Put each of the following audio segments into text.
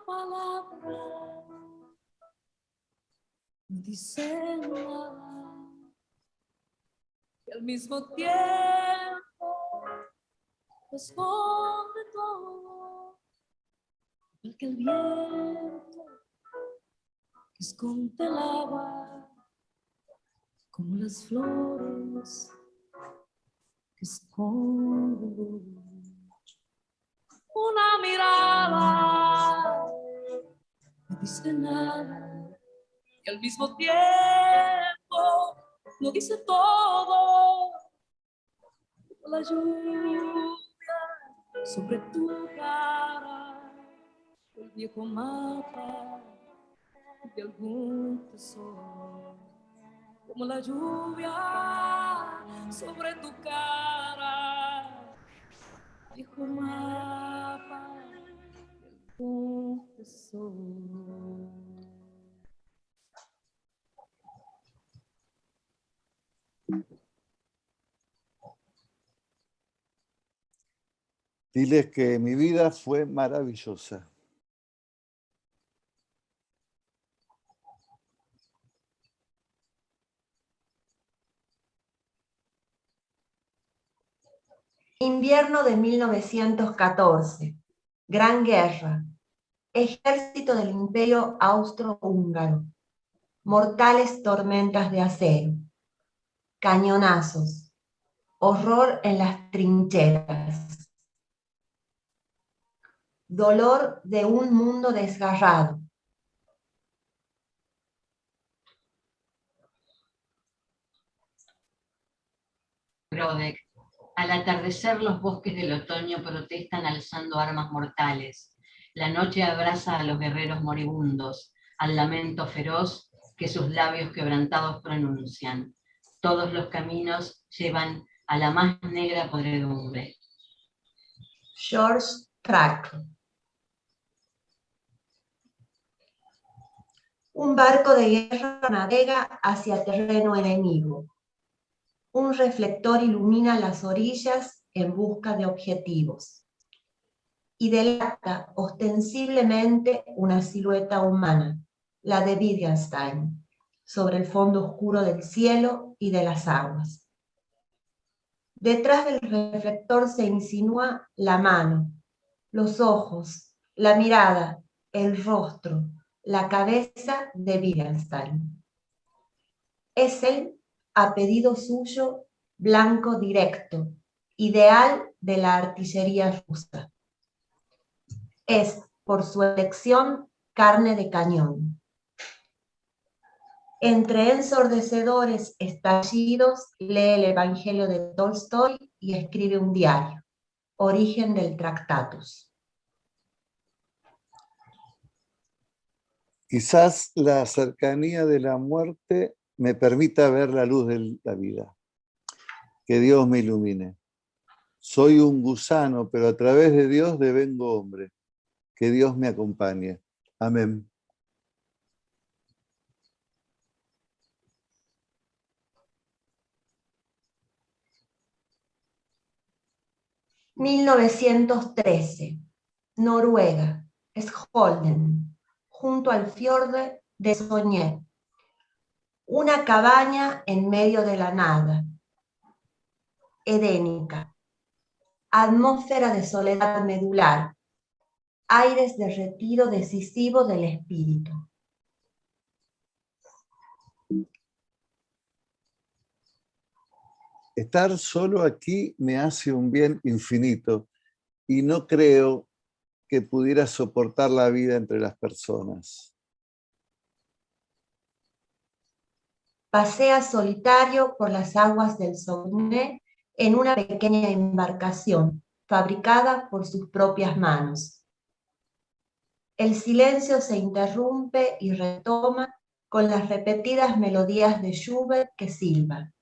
palabra no dice nada, y al mismo tiempo responde todo, igual que el viento que esconde el agua, como las flores que esconden una mirada, no dice nada, y al mismo tiempo lo dice todo, como la lluvia sobre tu cara, el viejo mapa de algún tesoro, como la lluvia sobre tu cara, viejo mapa de algún tesoro. Diles que mi vida fue maravillosa. Invierno de 1914. Gran Guerra. Ejército del Imperio Austrohúngaro. Mortales tormentas de acero. Cañonazos. Horror en las trincheras. Dolor de un mundo desgarrado. Grodek. Al atardecer los bosques del otoño protestan alzando armas mortales. La noche abraza a los guerreros moribundos, al lamento feroz que sus labios quebrantados pronuncian. Todos los caminos llevan a la más negra podredumbre. George Trakl. Un barco de guerra navega hacia terreno enemigo. Un reflector ilumina las orillas en busca de objetivos y delata ostensiblemente una silueta humana, la de Wittgenstein, sobre el fondo oscuro del cielo y de las aguas. Detrás del reflector se insinúa la mano, los ojos, la mirada, el rostro, la cabeza de Wittgenstein. Es él, a pedido suyo, blanco directo, ideal de la artillería rusa. Es, por su elección, carne de cañón. Entre ensordecedores estallidos, lee el Evangelio de Tolstoy y escribe un diario, Origen del Tractatus. Quizás la cercanía de la muerte me permita ver la luz de la vida. Que Dios me ilumine. Soy un gusano, pero a través de Dios devengo hombre. Que Dios me acompañe. Amén. (1913) Noruega, Skjolden, junto al fiorde de Soñé. Una cabaña en medio de la nada. Edénica. Atmósfera de soledad medular. Aires de retiro decisivo del espíritu. Estar solo aquí me hace un bien infinito y no creo que pudiera soportar la vida entre las personas. Pasea solitario por las aguas del Sogne en una pequeña embarcación fabricada por sus propias manos. El silencio se interrumpe y retoma con las repetidas melodías de Schubert que silban.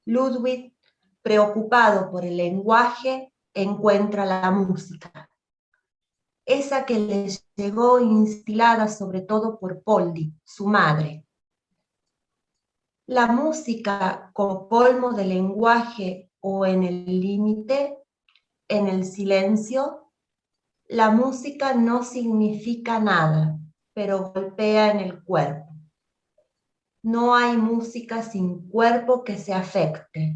Ludwig, preocupado por el lenguaje, encuentra la música. Esa que le llegó instilada sobre todo por Poldi, su madre. La música como colmo del lenguaje o en el límite, en el silencio, La música no significa nada, pero golpea en el cuerpo. No hay música sin cuerpo que se afecte,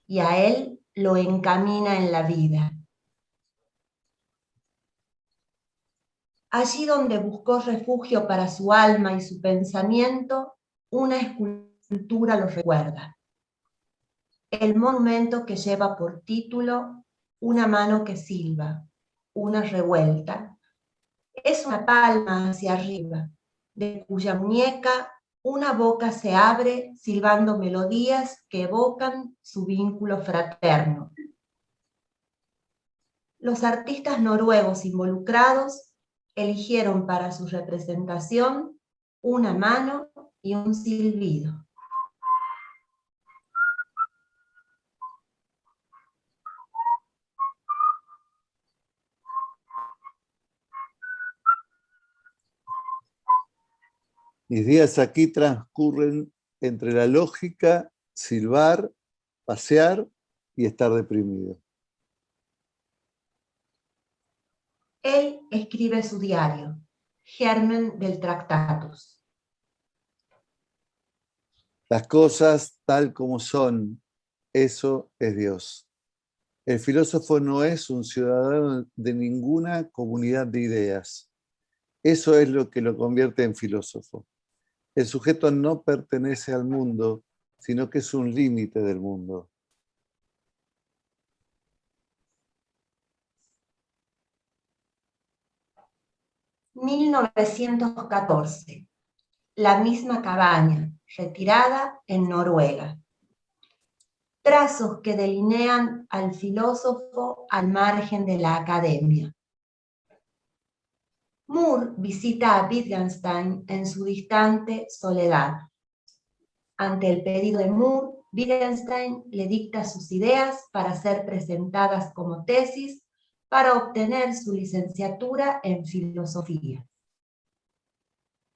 y a él lo encamina en la vida. Allí donde buscó refugio para su alma y su pensamiento, una escultura lo recuerda. El monumento que lleva por título Una mano que silba, una revuelta, es una palma hacia arriba, de cuya muñeca una boca se abre silbando melodías que evocan su vínculo fraterno. Los artistas noruegos involucrados eligieron para su representación una mano y un silbido. Mis días aquí transcurren entre la lógica, silbar, pasear y estar deprimido. Él escribe su diario, germen del Tractatus. Las cosas tal como son, eso es Dios. El filósofo no es un ciudadano de ninguna comunidad de ideas. Eso es lo que lo convierte en filósofo. El sujeto no pertenece al mundo, sino que es un límite del mundo. –1914. La misma cabaña, retirada en Noruega. Trazos que delinean al filósofo al margen de la academia. Moore visita a Wittgenstein en su distante soledad. Ante el pedido de Moore, Wittgenstein le dicta sus ideas para ser presentadas como tesis para obtener su licenciatura en filosofía.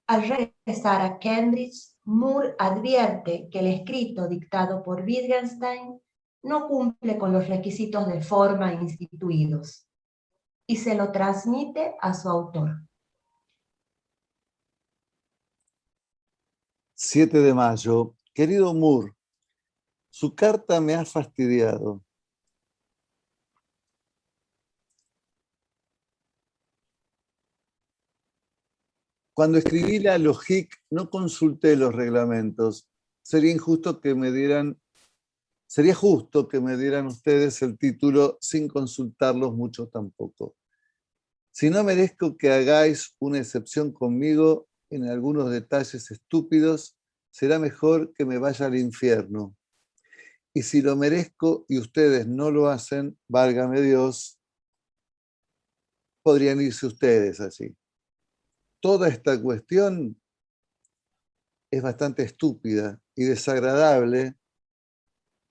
Al regresar a Cambridge, Moore advierte que el escrito dictado por Wittgenstein no cumple con los requisitos de forma instituidos y se lo transmite a su autor. 7 de mayo. Querido Moore, su carta me ha fastidiado. Cuando escribí la Logique no consulté los reglamentos. Sería justo que me dieran ustedes el título sin consultarlos mucho tampoco. Si no merezco que hagáis una excepción conmigo en algunos detalles estúpidos, será mejor que me vaya al infierno. Y si lo merezco y ustedes no lo hacen, válgame Dios, podrían irse ustedes así. Toda esta cuestión es bastante estúpida y desagradable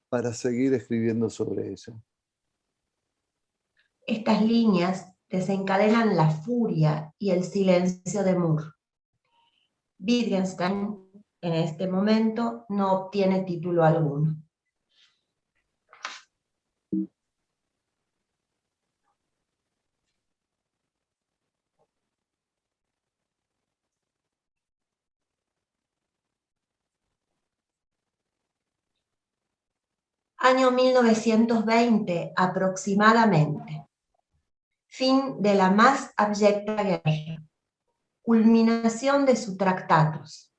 para seguir escribiendo sobre ella. Estas líneas desencadenan la furia y el silencio de Moore. Wittgenstein, en este momento, no obtiene título alguno. Año 1920 aproximadamente. Fin de la más abyecta guerra. Culminación de su Tractatus.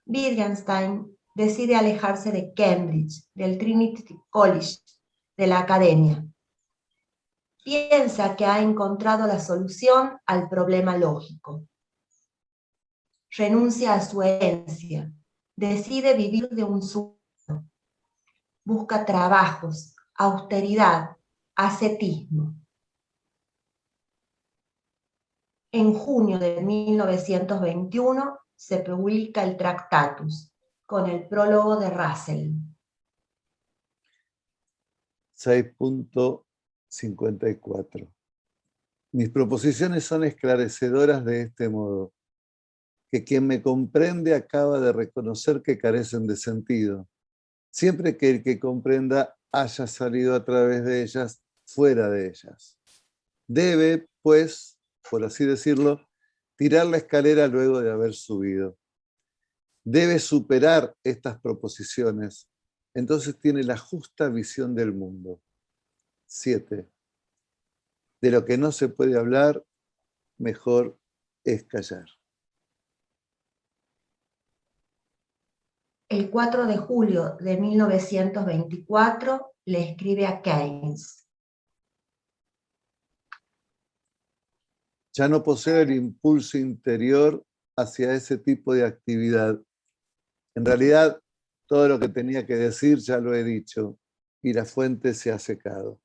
Wittgenstein decide alejarse de Cambridge, del Trinity College, de la academia. Piensa que ha encontrado la solución al problema lógico. Renuncia a su herencia. Decide vivir de un sueldo. Busca trabajos, austeridad, ascetismo. En junio de 1921 se publica el Tractatus, con el prólogo de Russell. 6.54. Mis proposiciones son esclarecedoras de este modo, que quien me comprende acaba de reconocer que carecen de sentido, siempre que el que comprenda haya salido a través de ellas, fuera de ellas. Debe, después, por así decirlo, tirar la escalera luego de haber subido. Debe superar estas proposiciones, entonces tiene la justa visión del mundo. 7. De lo que no se puede hablar, mejor es callar. El 4 de julio de 1924 le escribe a Keynes: Ya no poseo el impulso interior hacia ese tipo de actividad. En realidad, todo lo que tenía que decir ya lo he dicho y la fuente se ha secado.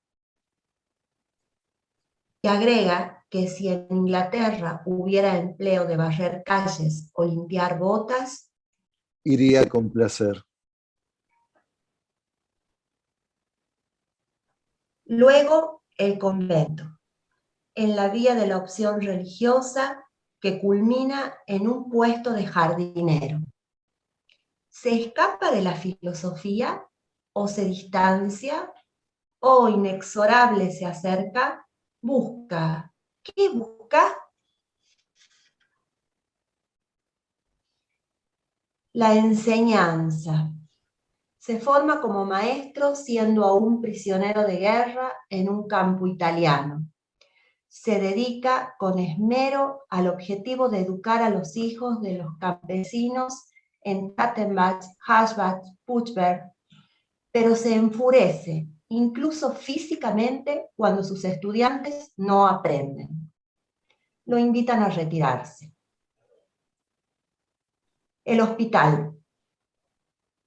y agrega que si en Inglaterra hubiera empleo de barrer calles o limpiar botas, Iría con placer. luego el convento, en la vía de la opción religiosa que culmina en un puesto de jardinero. ¿Se escapa de la filosofía o se distancia o inexorable se acerca? Busca. ¿Qué busca? La enseñanza. Se forma como maestro siendo aún prisionero de guerra en un campo italiano. Se dedica con esmero al objetivo de educar a los hijos de los campesinos en Kattenbach, Haschbach, Puchberg, pero se enfurece, incluso físicamente, cuando sus estudiantes no aprenden. Lo invitan a retirarse. El hospital.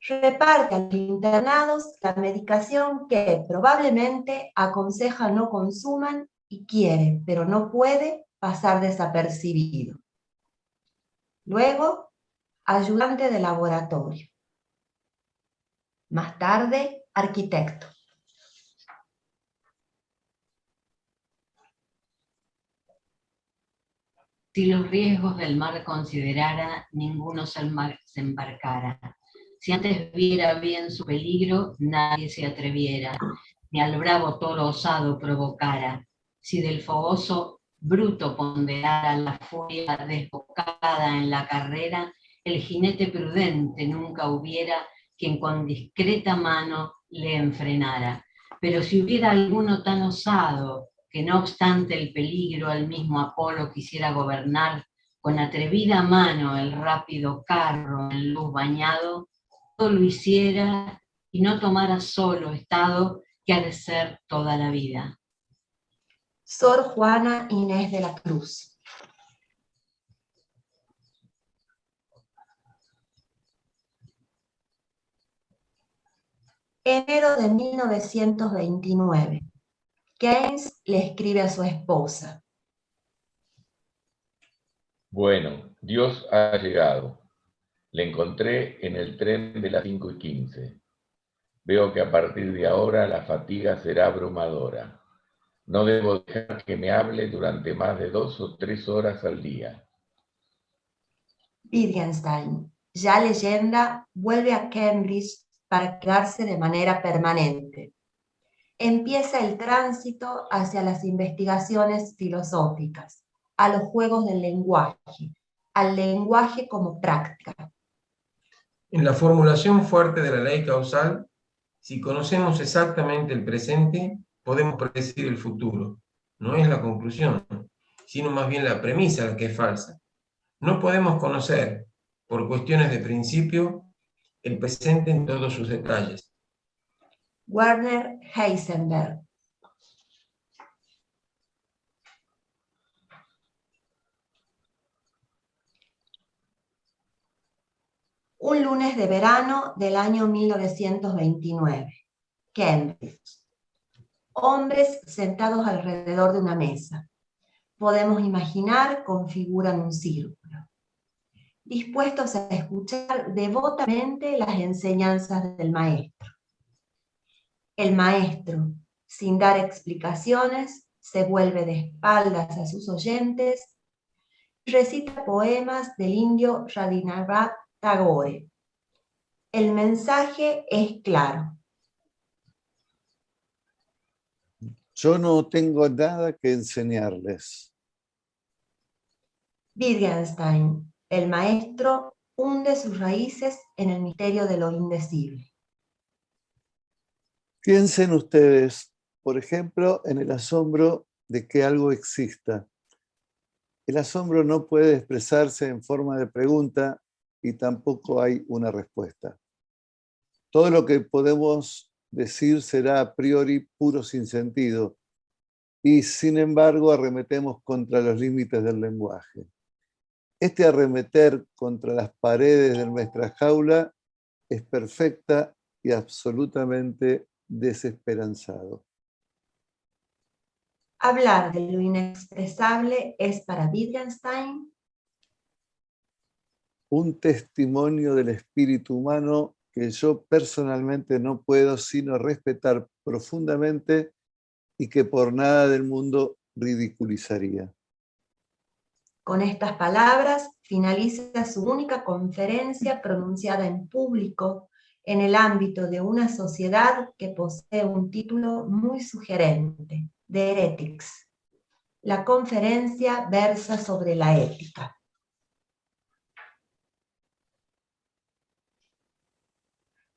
Reparte a los internados la medicación que probablemente aconseja no consuman y quiere, pero no puede, pasar desapercibido. Luego, ayudante de laboratorio. Más tarde, arquitecto. Si los riesgos del mar considerara, ninguno se embarcara. Si antes viera bien su peligro, nadie se atreviera, ni al bravo toro osado provocara. Si del fogoso bruto ponderara la furia desbocada en la carrera, el jinete prudente nunca hubiera quien con discreta mano le enfrenara. Pero si hubiera alguno tan osado, que no obstante el peligro al mismo Apolo quisiera gobernar, con atrevida mano el rápido carro en luz bañado, todo lo hiciera y no tomara solo estado que ha de ser toda la vida. Sor Juana Inés de la Cruz. Enero de 1929. Keynes le escribe a su esposa: Bueno, Dios ha llegado. Le encontré en el tren de las 5:15. Veo que a partir de ahora la fatiga será abrumadora. No debo dejar que me hable durante más de 2 o 3 horas al día. Wittgenstein, ya leyenda, vuelve a Cambridge para quedarse de manera permanente. Empieza el tránsito hacia las investigaciones filosóficas, a los juegos del lenguaje, al lenguaje como práctica. En la formulación fuerte de la ley causal, si conocemos exactamente el presente, podemos predecir el futuro. No es la conclusión, sino más bien la premisa la que es falsa. No podemos conocer, por cuestiones de principio, el presente en todos sus detalles. Werner Heisenberg. Un lunes de verano del año 1929. Cambridge. Hombres sentados alrededor de una mesa. Podemos imaginar configuran un círculo, dispuestos a escuchar devotamente las enseñanzas del maestro. El maestro, sin dar explicaciones, se vuelve de espaldas a sus oyentes y recita poemas del indio Rabindranath Tagore. El mensaje es claro. Yo no tengo nada que enseñarles. Wittgenstein, el maestro, hunde sus raíces en el misterio de lo indecible. Piensen ustedes, por ejemplo, en el asombro de que algo exista. El asombro no puede expresarse en forma de pregunta y tampoco hay una respuesta. Todo lo que podemos decir será a priori puro sinsentido y sin embargo arremetemos contra los límites del lenguaje. Este arremeter contra las paredes de nuestra jaula es perfecta y absolutamente desesperanzado. Hablar de lo inexpresable es para Wittgenstein un testimonio del espíritu humano que yo personalmente no puedo sino respetar profundamente y que por nada del mundo ridiculizaría. Con estas palabras finaliza su única conferencia pronunciada en público en el ámbito de una sociedad que posee un título muy sugerente, The Heretics. La conferencia versa sobre la ética.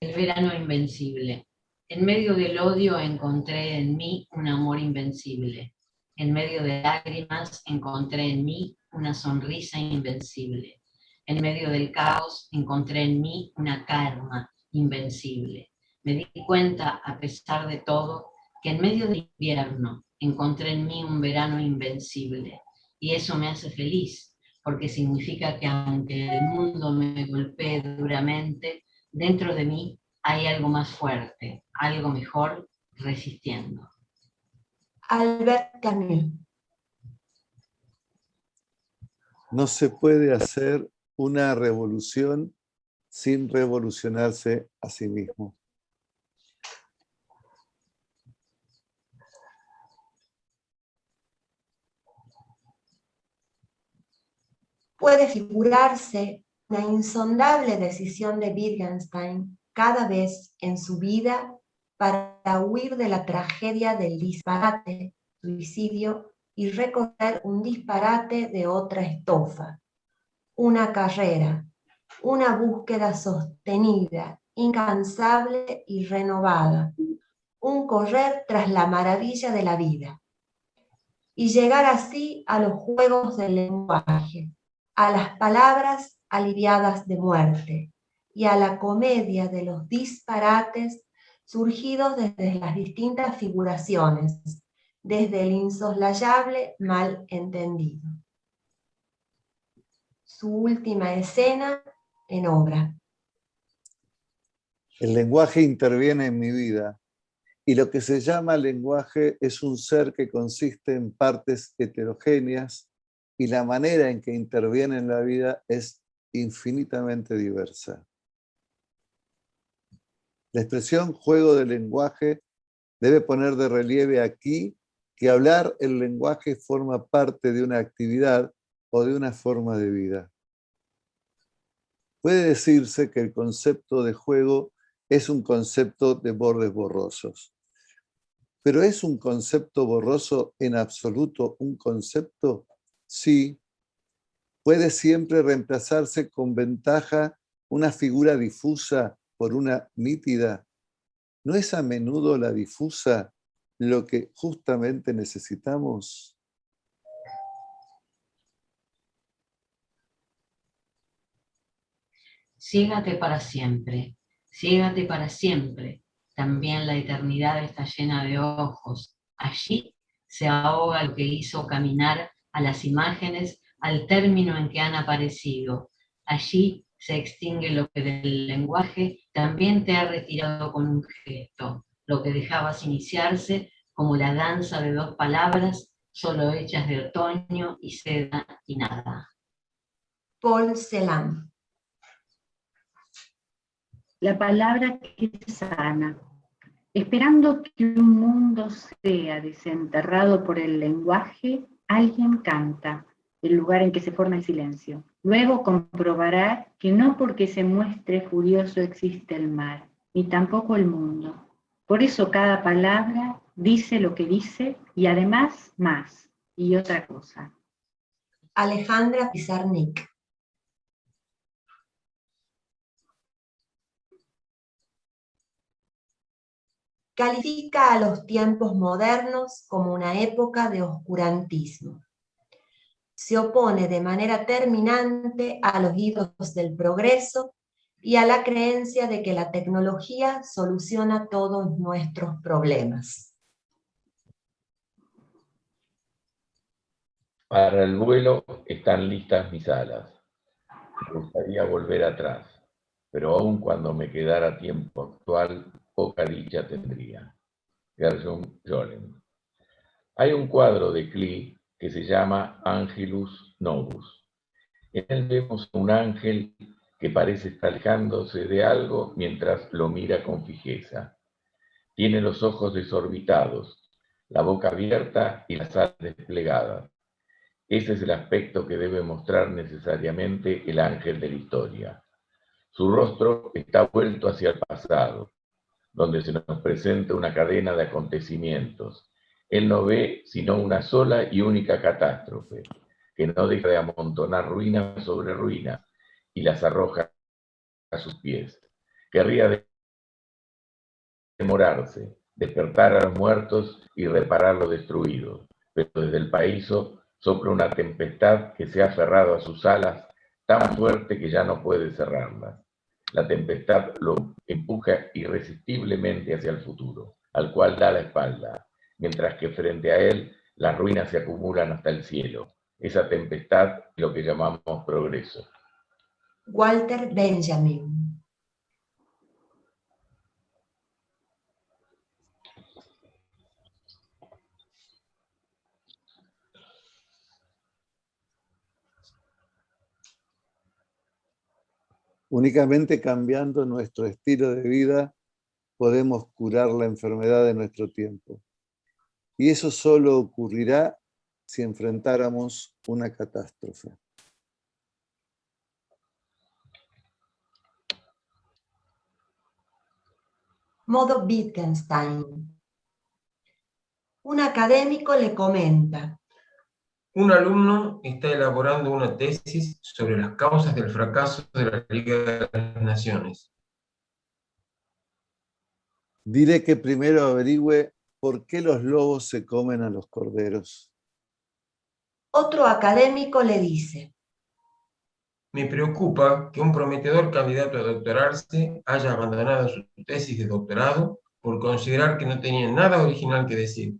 El verano invencible. En medio del odio encontré en mí un amor invencible. En medio de lágrimas encontré en mí una sonrisa invencible. En medio del caos encontré en mí una calma invencible. Me di cuenta, a pesar de todo, que en medio del invierno encontré en mí un verano invencible. Y eso me hace feliz, porque significa que aunque el mundo me golpee duramente, dentro de mí hay algo más fuerte, algo mejor, resistiendo. Albert Camus. No se puede hacer una revolución sin revolucionarse a sí mismo. Puede figurarse una insondable decisión de Wittgenstein cada vez en su vida para huir de la tragedia del disparate, suicidio, y recorrer un disparate de otra estofa, una carrera, una búsqueda sostenida, incansable y renovada, un correr tras la maravilla de la vida, y llegar así a los juegos del lenguaje, a las palabras aliviadas de muerte y a la comedia de los disparates surgidos desde las distintas figuraciones, desde el insoslayable malentendido. Su última escena en obra. El lenguaje interviene en mi vida y lo que se llama lenguaje es un ser que consiste en partes heterogéneas y la manera en que interviene en la vida es infinitamente diversa. La expresión juego del lenguaje debe poner de relieve aquí que hablar el lenguaje forma parte de una actividad o de una forma de vida. Puede decirse que el concepto de juego es un concepto de bordes borrosos. ¿Pero es un concepto borroso en absoluto un concepto? Sí. ¿Puede siempre reemplazarse con ventaja una figura difusa por una nítida? ¿No es a menudo la difusa lo que justamente necesitamos? Ciégate para siempre, ciégate para siempre. También la eternidad está llena de ojos. Allí se ahoga lo que hizo caminar a las imágenes al término en que han aparecido. Allí se extingue lo que del lenguaje también te ha retirado con un gesto, lo que dejabas iniciarse como la danza de dos palabras, solo hechas de otoño y seda y nada. Paul Celan. La palabra que sana, esperando que un mundo sea desenterrado por el lenguaje, alguien canta, el lugar en que se forma el silencio. Luego comprobará que no porque se muestre furioso existe el mar, ni tampoco el mundo. Por eso cada palabra dice lo que dice y además más, y otra cosa. Alejandra Pizarnik. Califica a los tiempos modernos como una época de oscurantismo. Se opone de manera terminante a los ídolos del progreso y a la creencia de que la tecnología soluciona todos nuestros problemas. Para el vuelo están listas mis alas. Me gustaría volver atrás, pero aun cuando me quedara tiempo actual, poca dicha tendría. Gershom Scholem. Hay un cuadro de Klee que se llama Angelus Novus. En él vemos un ángel que parece estar alejándose de algo mientras lo mira con fijeza. Tiene los ojos desorbitados, la boca abierta y las alas desplegadas. Ese es el aspecto que debe mostrar necesariamente el ángel de la historia. Su rostro está vuelto hacia el pasado, donde se nos presenta una cadena de acontecimientos. Él no ve sino una sola y única catástrofe, que no deja de amontonar ruinas sobre ruinas y las arroja a sus pies. Querría demorarse, despertar a los muertos y reparar lo destruido, pero desde el paraíso sopla una tempestad que se ha aferrado a sus alas tan fuerte que ya no puede cerrarlas. La tempestad lo empuja irresistiblemente hacia el futuro, al cual da la espalda, mientras que frente a él las ruinas se acumulan hasta el cielo. Esa tempestad es lo que llamamos progreso. Walter Benjamin. Únicamente cambiando nuestro estilo de vida podemos curar la enfermedad de nuestro tiempo. Y eso solo ocurrirá si enfrentáramos una catástrofe. Modo Wittgenstein. Un académico le comenta: Un alumno está elaborando una tesis sobre las causas del fracaso de la Liga de las Naciones. Diré que primero averigüe por qué los lobos se comen a los corderos. Otro académico le dice: Me preocupa que un prometedor candidato a doctorarse haya abandonado su tesis de doctorado por considerar que no tenía nada original que decir.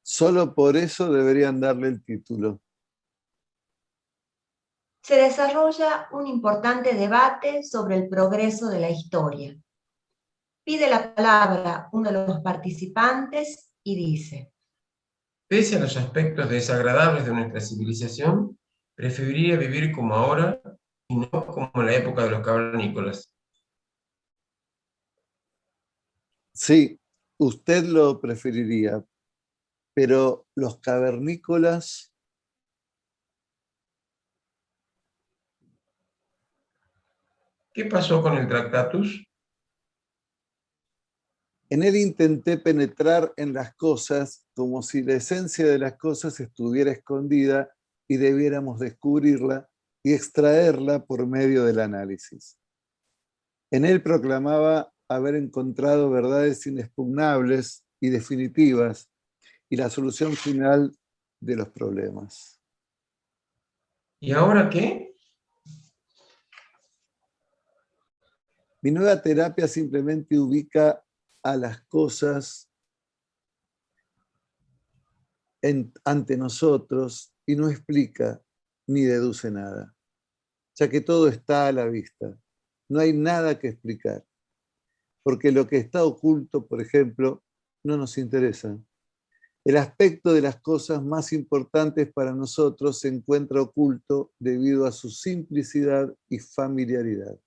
Solo por eso deberían darle el título. Se desarrolla un importante debate sobre el progreso de la historia. Pide la palabra uno de los participantes y dice: Pese a los aspectos desagradables de nuestra civilización, preferiría vivir como ahora y no como en la época de los cavernícolas. Sí, usted lo preferiría, pero los cavernícolas... ¿Qué pasó con el Tractatus? En él intenté penetrar en las cosas como si la esencia de las cosas estuviera escondida y debiéramos descubrirla y extraerla por medio del análisis. En él proclamaba haber encontrado verdades inexpugnables y definitivas y la solución final de los problemas. ¿Y ahora qué? Mi nueva terapia simplemente ubica a las cosas ante nosotros y no explica ni deduce nada, ya que todo está a la vista. No hay nada que explicar, porque lo que está oculto, por ejemplo, no nos interesa. El aspecto de las cosas más importantes para nosotros se encuentra oculto debido a su simplicidad y familiaridad.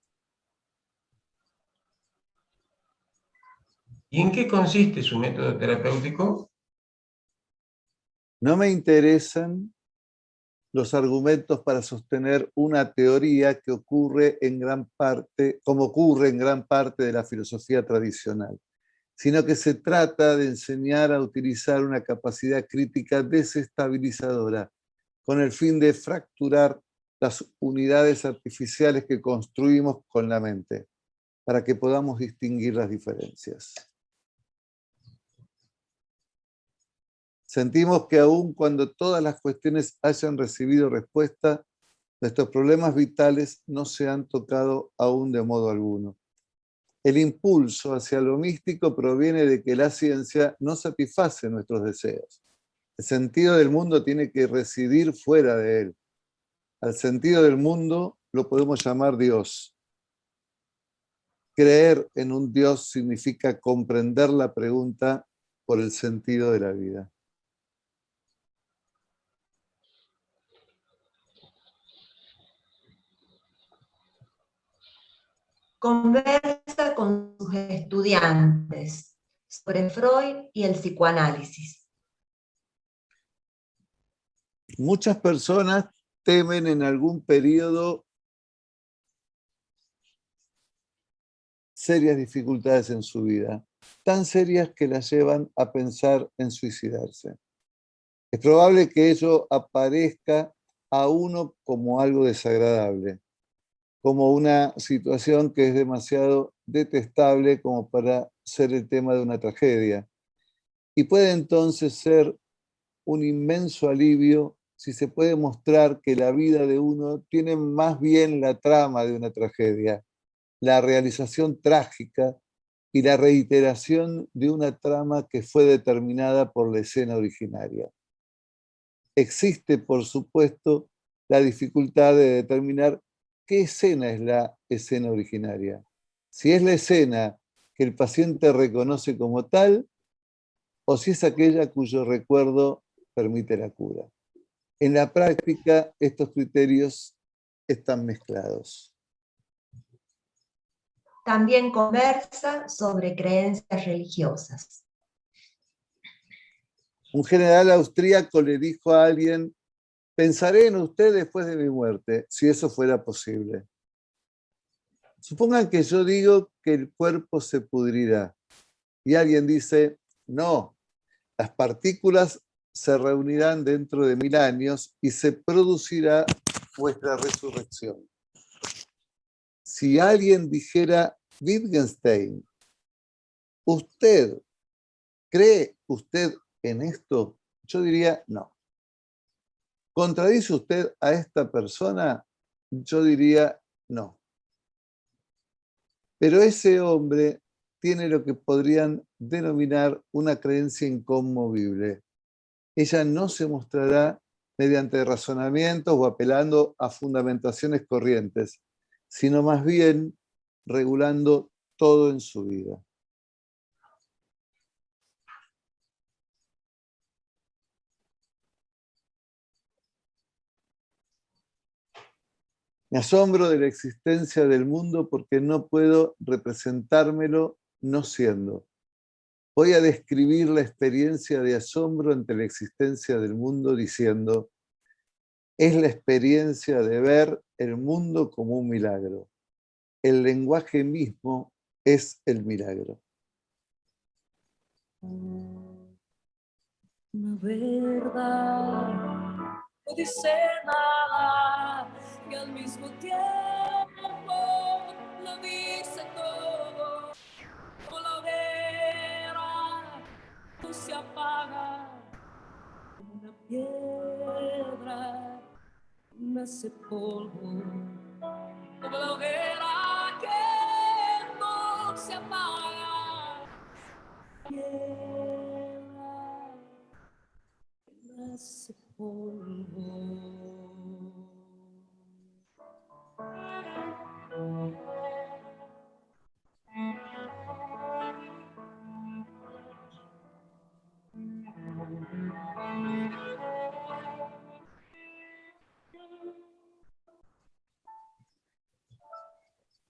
¿Y en qué consiste su método terapéutico? No me interesan los argumentos para sostener una teoría que ocurre en gran parte, como ocurre en gran parte de la filosofía tradicional. sino que se trata de enseñar a utilizar una capacidad crítica desestabilizadora con el fin de fracturar las unidades artificiales que construimos con la mente, para que podamos distinguir las diferencias. Sentimos que aun cuando todas las cuestiones hayan recibido respuesta, nuestros problemas vitales no se han tocado aún de modo alguno. El impulso hacia lo místico proviene de que la ciencia no satisface nuestros deseos. El sentido del mundo tiene que residir fuera de él. Al sentido del mundo lo podemos llamar Dios. Creer en un Dios significa comprender la pregunta por el sentido de la vida. Conversa con sus estudiantes sobre Freud y el psicoanálisis. Muchas personas temen en algún periodo serias dificultades en su vida, tan serias que las llevan a pensar en suicidarse. Es probable que ello aparezca a uno como algo desagradable, como una situación que es demasiado detestable como para ser el tema de una tragedia. Y puede entonces ser un inmenso alivio si se puede mostrar que la vida de uno tiene más bien la trama de una tragedia, la realización trágica y la reiteración de una trama que fue determinada por la escena originaria. Existe, por supuesto, la dificultad de determinar qué escena es la escena originaria. Si es la escena que el paciente reconoce como tal, o si es aquella cuyo recuerdo permite la cura. En la práctica, estos criterios están mezclados. También conversa sobre creencias religiosas. Un general austríaco le dijo a alguien: pensaré en usted después de mi muerte, si eso fuera posible. Supongan que yo digo que el cuerpo se pudrirá y alguien dice: no, las partículas se reunirán dentro de 1000 años y se producirá vuestra resurrección. Si alguien dijera: Wittgenstein, ¿cree usted en esto? Yo diría no. ¿Contradice usted a esta persona? Yo diría no. Pero ese hombre tiene lo que podrían denominar una creencia inconmovible. Ella no se mostrará mediante razonamientos o apelando a fundamentaciones corrientes, sino más bien regulando todo en su vida. Me asombro de la existencia del mundo porque no puedo representármelo no siendo. Voy a describir la experiencia de asombro ante la existencia del mundo diciendo: es la experiencia de ver el mundo como un milagro. El lenguaje mismo es el milagro. Una verdad no dice nada y al mismo tiempo lo dice todo. Como la hoguera no se apaga, como una piedra nace polvo. Como la hoguera que no se apaga, piedra nace polvo.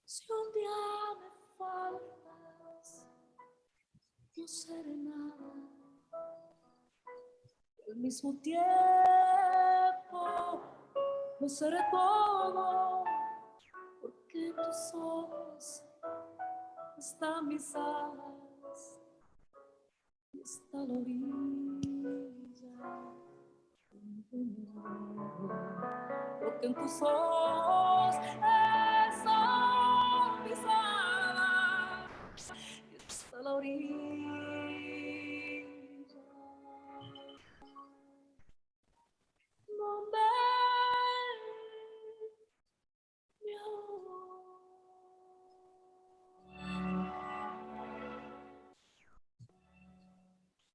Si un día me faltas, no seré nada. Al mismo tiempo, no seré todo, porque en tus ojos están mis alas. está la orilla, porque en tus ojos esa pisada está la orilla.